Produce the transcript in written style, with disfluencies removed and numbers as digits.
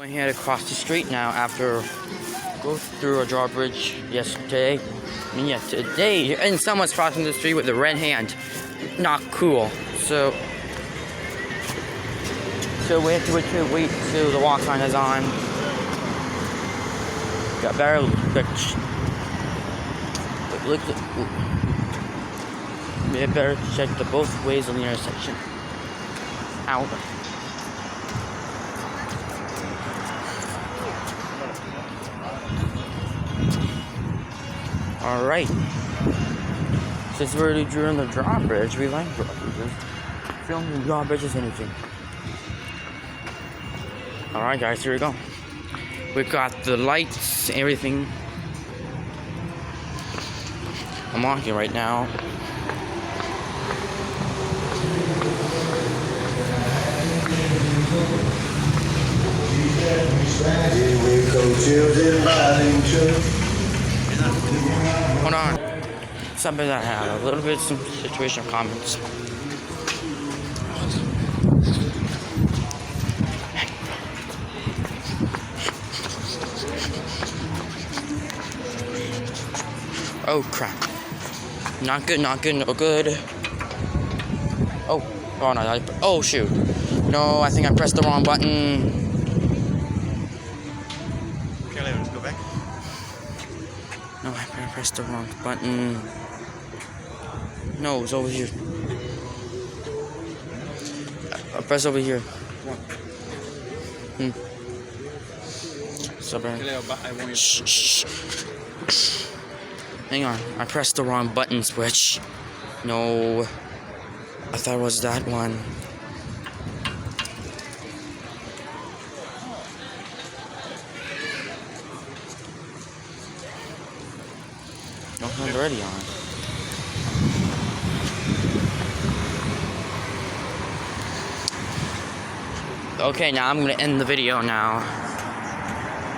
I had to cross the street now after go through a drawbridge yesterday. And yeah, today, and someone's crossing the street with a red hand. Not cool. So we have to wait till the walk sign is on. Got better look. We had better check the both ways on the intersection. Out. Alright. Since we're already during the drawbridge, we like drawbridges. Filming drawbridges, anything. Alright guys, here we go. We've got the lights, everything. I'm walking right now. Hold on. Something that I had a little bit some situational comments. Oh crap. Not good, no good. Oh no, oh shoot. No, I think I pressed the wrong button. Okay, let's go back. No, I pressed the wrong button. No, it's over here. I pressed over here. So bad. Shh. Hang on, I pressed the wrong button switch. No, I thought it was that one. No, it's already on. Okay, now I'm gonna end the video now.